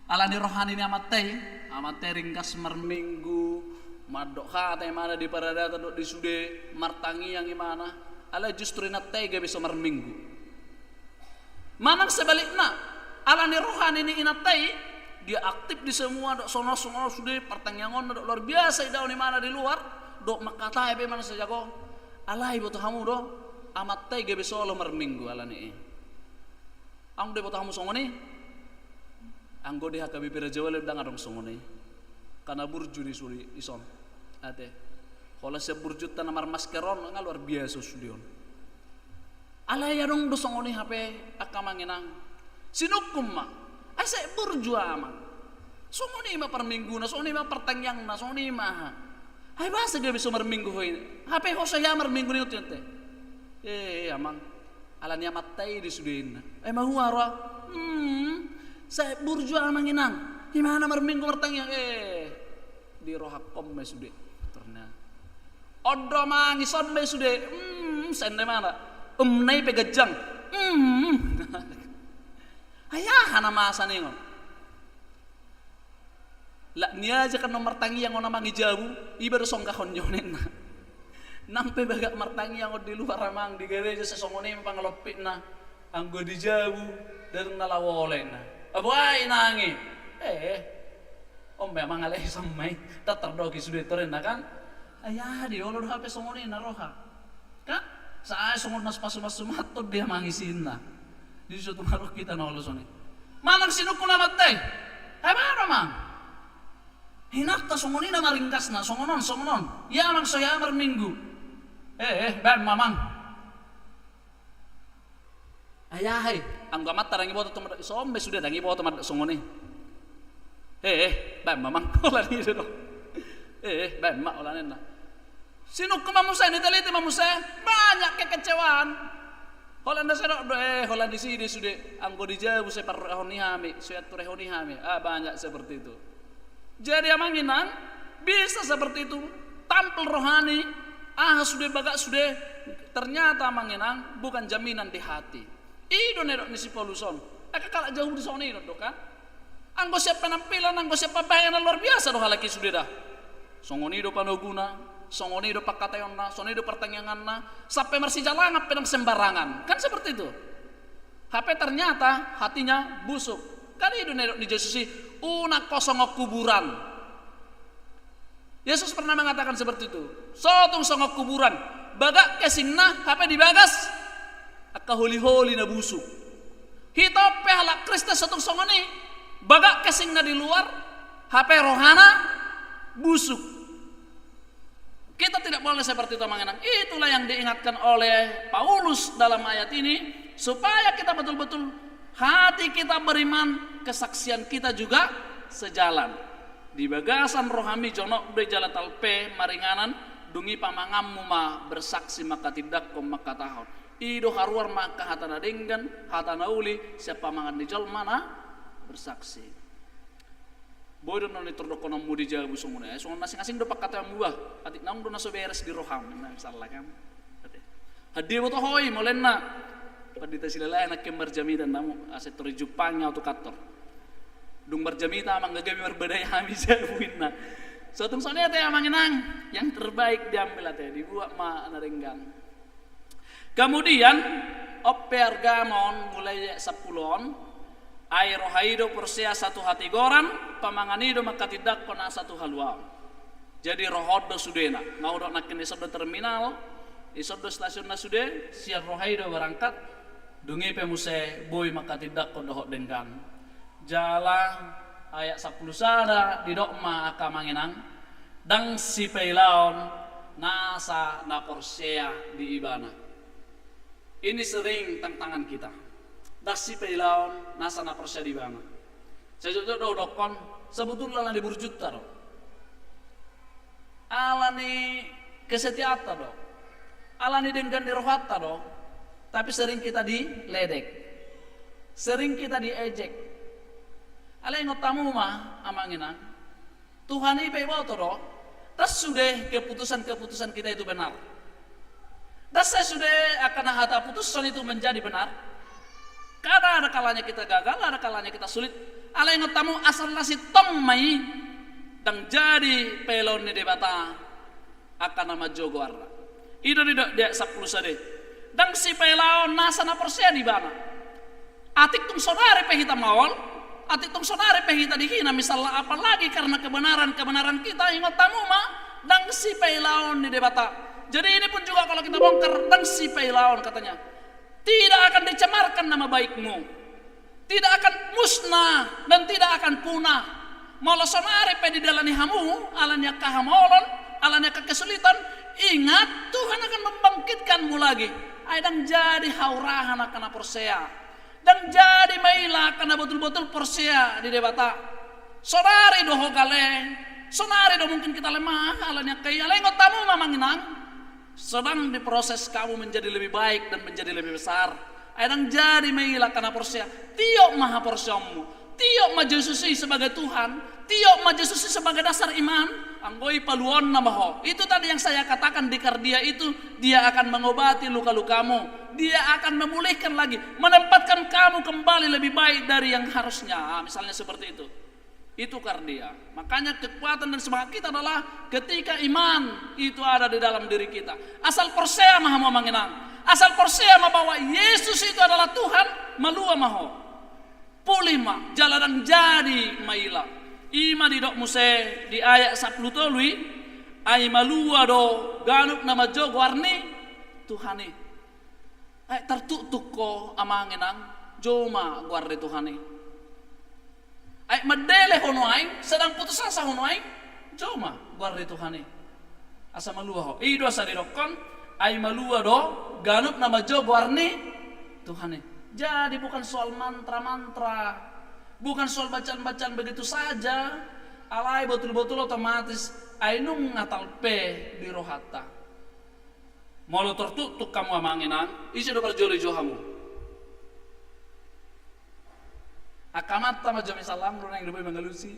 Alani rohani ini amatai ringkas merminggu. Madok kata yang mana di paradata dok di sude martangi yang gimana. Ala justru inatai gak bisa merminggu. Manang sebaliknya. Alani rohani ini inatai. Dia aktif di semua dok sono sude pertangyangon dok luar biasa idau di mana di luar. Dok makata apa mana saja kok. Alai butuh kamu dok. Amat teh gebe solo merminggu alani. Ang de botamu songoni. Anggo de hakabi perjawal dang adong songoni. Karena burju di suri ison. Ate. Kalau se burju tanamar maskeron nga luar biasa sudion. Alay adong do songoni hape akamanginang. Sinukum ma. Ase burju amang. Songoni ma per minggu na songoni ma pertangyang na songoni ma. Ay basa gebe so merminggu hoy. Hape ho saya merminggu ni utente. Amang alani amatay di sudin. Mahuara. Saya burju amang inang. Gimana merminggu mertang yang di rohakom me sude ternyata odo mangison me sude sende mana nei pegajang ayah hana masa ningon lah nia aja kan nomor tangi yang ona mangi jauh ibadah songkah honjonen nampe bagak martangi yang di luar ramang di gereja sesongone pangalopit na anggo di jauh dari nalawolen na abuai nangi om memang aleh samai tak terdoki sudah terena kan ayah di olo HP songone na roha kan saya songon nas pasu matot dia mangisin na di suatu maruh kita nolo sone manang sinuku namat teh mana mang hinakta songone na maringkas na songonon ya mang soya mar minggu ban mamang ayah ang gamat tarang ibo to sombe sudah dangi ibo to mad songone ban mamang ola ni do ban mak ola nena sinuk ke mamusa ni teliti mamusa banyak kekecewaan Holanda sedok Holanda di sini sudah anggo di jauh saya parhoni hami saya turehoni hami banyak seperti itu jadi amanginan bisa seperti itu tampil rohani sudah bagak sudah ternyata manginang bukan jaminan di hati. Ido nedok ni si Pauluson. Kalak jauh di sana ini kan. Anggo siap penampilan, anggo siap bayangan luar biasa doh halaki sudah dah. Songoni do panoguna, songoni do pakatayonna, songoni do pertanyaanna, sampai marsi jalangan pedang sembarangan. Kan seperti itu. HP ternyata hatinya busuk. Kan ido nedok ni Yesus una kosong kuburan. Yesus pernah mengatakan seperti itu. Sotung songok kuburan, bagak kesingna, HP dibagas, akka holi-holi na busuk. Hitope halak Kristus sotung songoni, bagak kesingna di luar, HP rohana busuk. Kita tidak boleh seperti itu mengenang. Itulah yang diingatkan oleh Paulus dalam ayat ini, supaya kita betul-betul hati kita beriman, kesaksian kita juga sejalan. Di bagasan rohami jonok be jala talpe maringanan dungi pamangammu ma bersaksi maka tidak kom maka tahun ido haruar maka hatana denggan hatana uli siapa mangan di jol mana bersaksi boy don ni terdokonamu di jabu sungune sungun masing-masing do pakata muah atik naung do naso beres di roham nah salah kan hadir moto hoi molenna padita silala enak kembar jamidan namu aset tori Jepangnya auto kantor dung berjamita amang gagami berbedaya hami jauhinna sotung soalnya teh amanginang yang terbaik diambil teh dibuat ma narenggang kemudian Pergamon mulai 10 airo haido persia satu hati goran pamanganido maka tidak kona satu haluam jadi rohodo sudena ngaudok nakin isodo terminal isodo stasiun nasude siar rohaido berangkat dungi pemuse boy maka tidak kodohok denggang jala ayat 10 sada di dokma aka manginang dang si peilaon nasa na porsea di ibana ini sering tantangan kita dah si peilaon nasa na porsea di ibana saya juga do dokon sebetulnya lah di burjuta do alani kesetiata do alani dengan di rohata do tapi sering kita diledek sering kita diejek alai ngotamu mah amanginang Tuhan ibe bawa toro tas sudah keputusan kita itu benar tas sudah akan hata putusan itu menjadi benar karena ada kalanya kita gagal ada kalanya kita sulit alai ngotamu asal nasi tong mai dan jadi pelon ni debata akan nama jogoarna itu dia 10 sade dan si pelon nasa na persia di bana atik tung saudara pehita mawon atik tong sonare pehita dihina misalnya apalagi karena kebenaran kita ingat tamu mah dang si peilaon di debata jadi ini pun juga kalau kita bongkar dang si peilaon katanya tidak akan dicemarkan nama baikmu tidak akan musnah dan tidak akan punah malah sonare pe di dalani hamu alanya kahamolon alanya kesulitan ingat Tuhan akan membangkitkanmu lagi aidang jadi haurahan akan persea dan jadi maila karena betul-betul persia di debata saudari doho kale sonari do mungkin kita lemah alanya kaya lengot tamu mamanginang sedang diproses kamu menjadi lebih baik dan menjadi lebih besar aidang jadi maila karena persia tiok maha persiamu tiok ma Yesus sebagai Tuhan Tiok ma Yesus sebagai dasar iman, anggoi paluon na maho. Itu tadi yang saya katakan di kardia itu, dia akan mengobati luka-lukamu. Dia akan memulihkan lagi, menempatkan kamu kembali lebih baik dari yang harusnya. Misalnya seperti itu. Itu kardia. Makanya kekuatan dan semangat kita adalah ketika iman itu ada di dalam diri kita. Asal percaya maha mengenang. Asal percaya bahwa Yesus itu adalah Tuhan, malua maho. Pulih ma, jalan jadi mailah. Ima di dok muse di ayat 10 tolui ay malua do ganuk nama jog warni Tuhani ay tertutuk ko amangenang joma guarde Tuhani ay madele hono ay sedang putus asa hono ay joma guarde Tuhani asa malua ho ido asa di dokon ay malua do ganuk nama jog warni Tuhani. Jadi bukan soal mantra-mantra, bukan soal bacaan-bacaan begitu saja. Alai betul-betul otomatis ainung ngatal pe di rohata. Molo tertutup kamu amanginan, isi do berjoli johamu. Akamat tama jami salam rona yang lebih mengelusi.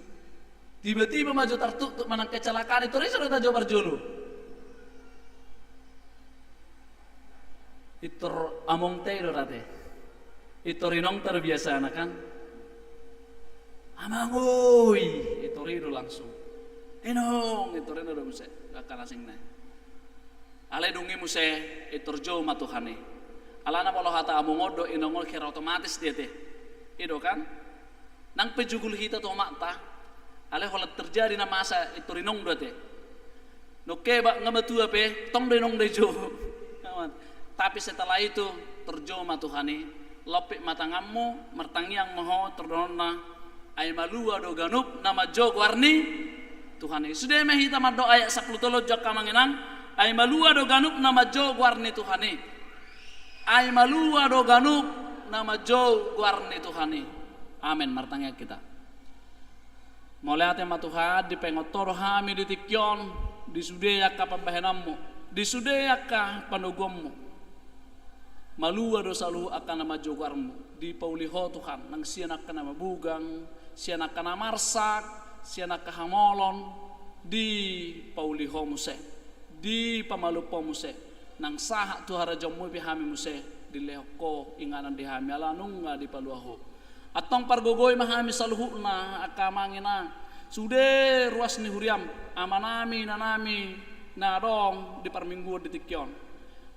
Tiba-tiba maju tertutup manang kecelakaan itu isi do tajo berjolo. Itu among teh do rate. Itu rinong terbiasa kan. Amangoy, itu rido langsung. Enong, itu rido do muse, akan asing na. Ale dungi muse, itu jo matuhane. Alana polo hata amongodo inongol kira otomatis dia teh. Ido kan? Nang pejugul hita to mata. Ale holat terjadi na masa itu rinong do teh. Noke ba ngamatua pe, tong rinong de jo. Tapi setelah itu terjo matuhane, lopik matangamu, mertangiang moho terdona. Ay malua do ganup nama jog warni Tuhan. Sudah mehita mado ayat 10 tolo jog kamanginang ay malua do ganup nama jog warni Tuhan. Ay malua do ganup nama jog warni Tuhan. Amin martangnya kita. Mulai ate matuhad di pengotor hami di tikyon di sudeya ka pambahenammu di sudeya ka panugommu. Malua do salu akan nama jog warmu di pauliho Tuhan nang sianak kana mabugang sianak kana marsak sianak kahamolon di pauliho muse di pamalupo muse nang saha tu harajamu pihami muse di lehoko inganan di hami alanung nga di paluaho atong pargogoy mahami saluhuna akamangina sude ruas ni huriam amanami nanami nadong di parminggu di tikyon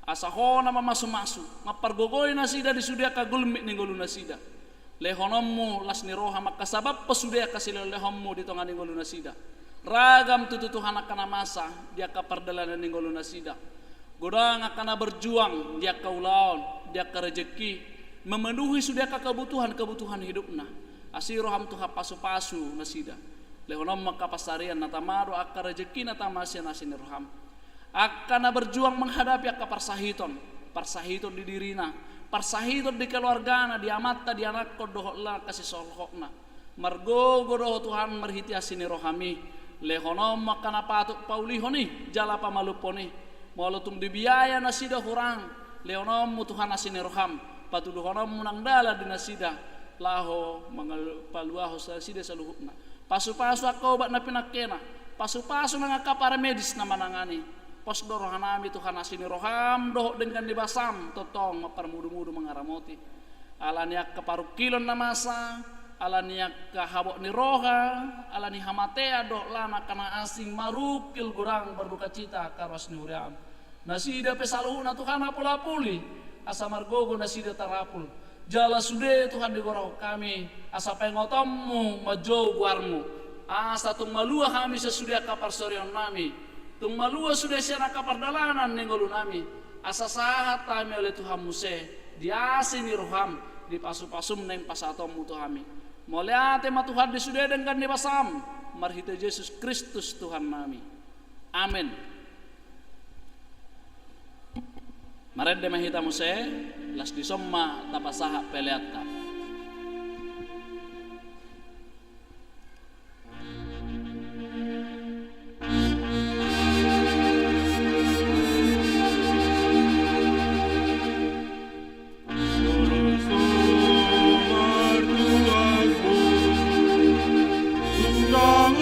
asaho nama masu-masu mapargogoy na sida di sudia kagulmi ninggolu na sida lehonommu las ni roha makasabab pasudia kasilo lehommu di tonga ninggolu na sida ragam tututuhan akan masa dia kapardalan ninggolu na sida godang akan berjuang dia kaulaon dia kerejeki memenuhi sudia kebutuhan hidupna asiroham tuha pasu-pasu na sida lehonom makapasarian natamaro akar rejeki natamasian nasin roham akan berjuang menghadapi akka parsahiton di dirina, parsahiton di keluargana, di amata, di anak kodohla kasih solhokna. Margo godoh Tuhan merhiti asini rohami, lehonom makana patuk paulihoni, jala pamaluponi, molutum dibiaya nasida hurang, lehonom Tuhan asini roham, patuduhonom munangdala di nasida, laho mangal paluaho nasida saluhukna. Pasu-pasu akau bat napinakena, pasu-pasu nangaka para medis na manangani. Pos dorohanami Tuhan asini roham doh dengan dibasam totong parmudu-mudu mengaramoti alaniak ke parukilon namasa alaniak ke habok ni roha alani hamatea doh lana kana asing marukil gurang berduka cita karos ni huriam nasida pesaluhuna Tuhan apul-apuli asa margogo nasida tarapul jala sude Tuhan digoroh kami asa pengotommu majo guarmu asa tumalua kami sesudia kapar sorion nami tumalua sudah siana kapardalanan nenggolu nami asa sahat kami oleh Tuhan muse diasini roham di pasu-pasum neng pasatom Tuhami moliate ma Tuhan disudah dengan dibasam marhita Yesus Kristus Tuhan nami amin mared de mahita muse las disomma tapasaha peleatta Long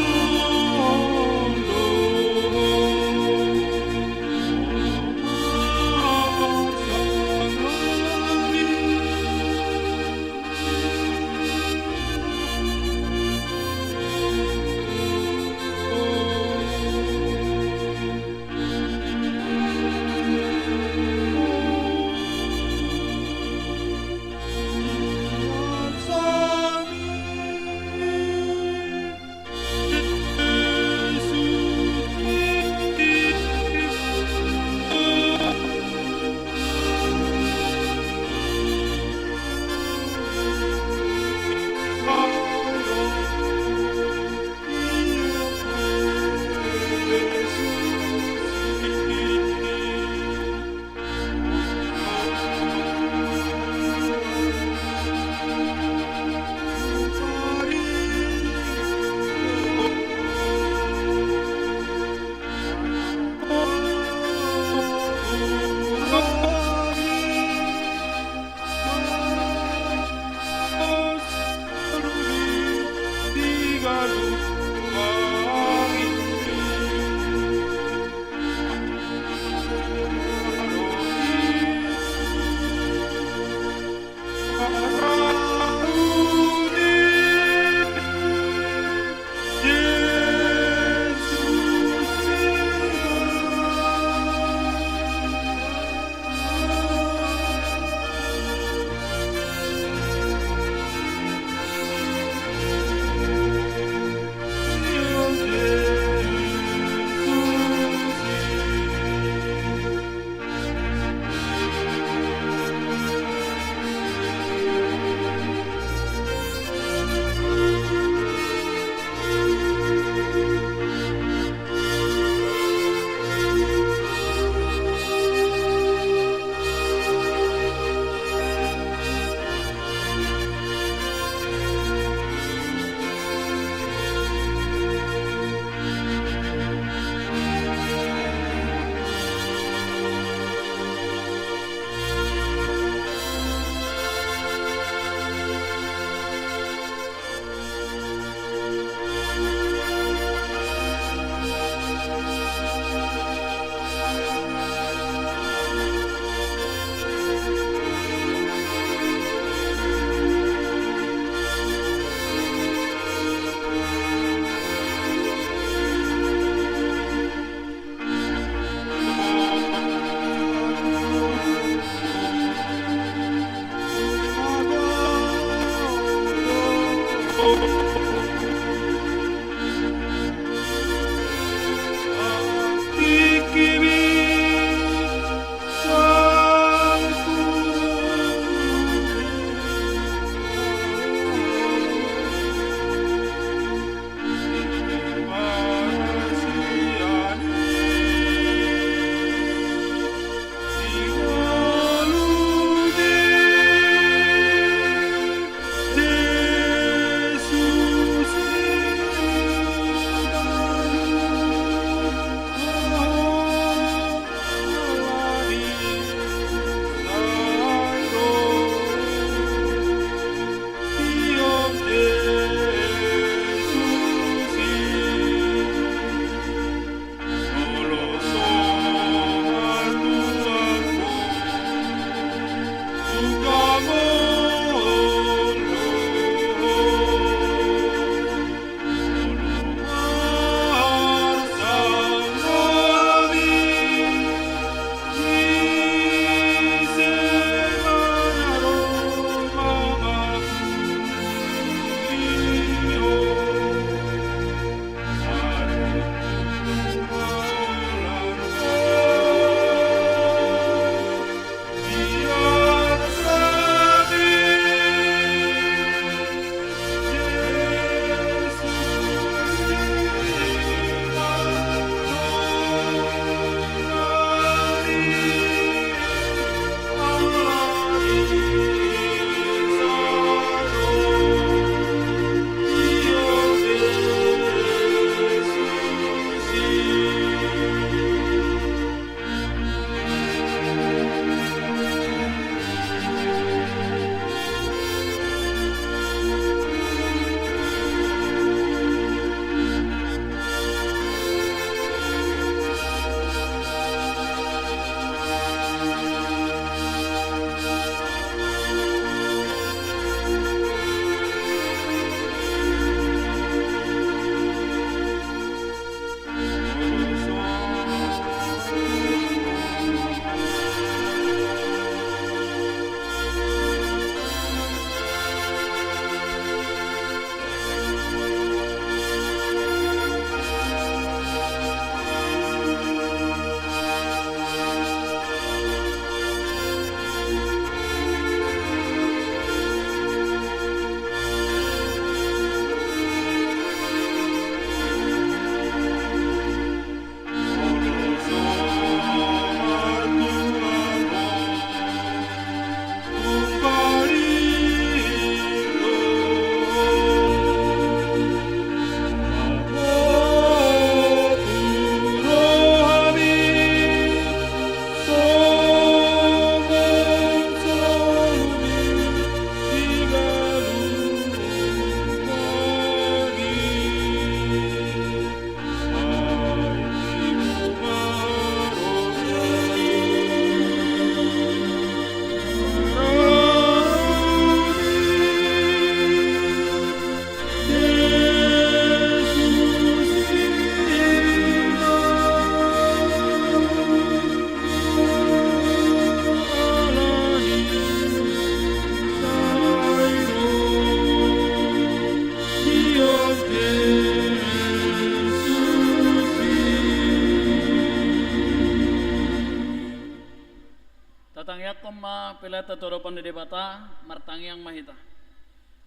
koma pelata toropan de bata martangiang mahita.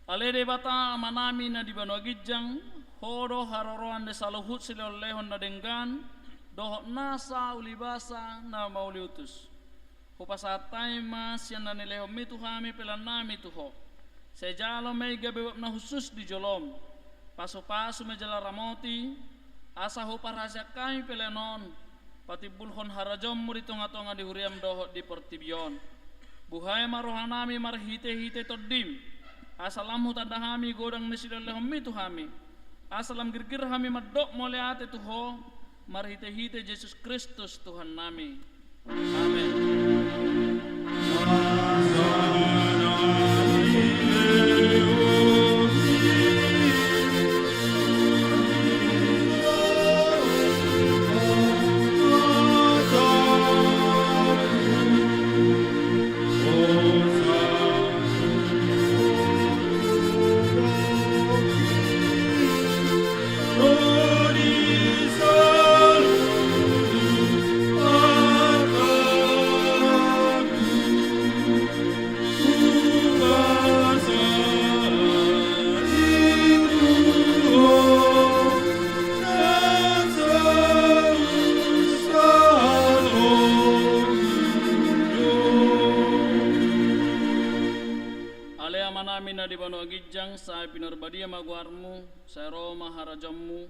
Ale de bata manami na di Banua Gijang horo haroroan de saluhut silolehon na denggan dohok nasa ulibasa na mauliutus. Hupasatay mas yan na nilehom mitu hami pelanami tuho. Sejalo may gabewap na husus di jolom. Paso-paso medjala ramoti asa huparasya kami pelenon. Pati bulhon harajom muritonga-tonga di huriam dohok di portibion. Buhay marohanami marhite-hite todim. Asalam hutandahami godang nisilolehom mitu hami. Asalam girgir hami madok moleate tuho. Marhite-hite Yesus Kristus Tuhan nami. Amin. Di Banua Gijang sa pinarbadia maguarmu sa Roma harajammu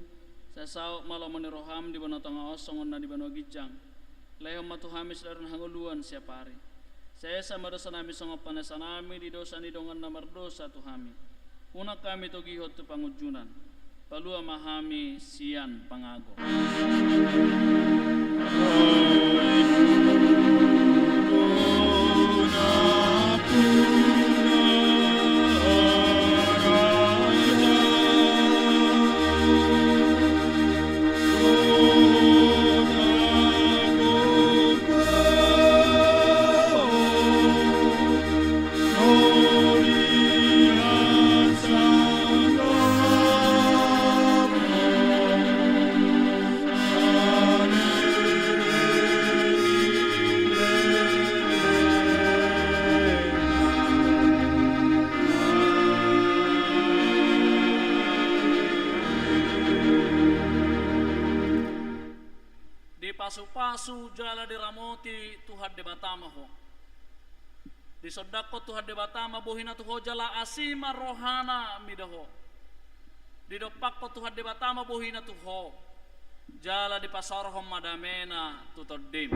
sa saok malamoni roham di Banua Tengah Osong na di Banua Gijang lehom matuhamis laron hanguluan siapari saya sama dosa nami songo panesa nami di dosa ni dongan namar dosa tuhami una kami togihot tu pangujunan palua mahami sian pangago. Pasu-pasu jala di ramoti Tuhan de batama ho. Di sodako Tuhan de batama bohina tuho jala asima rohana midaho. Di dopako Tuhan de batama bohina tuho. Jala di pasarhom madamena tutodim.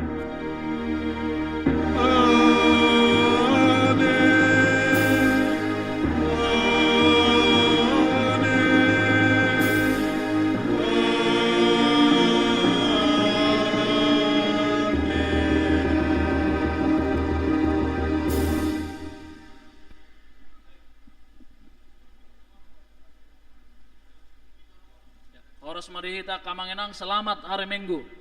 Marihita kamangenang selamat hari Minggu.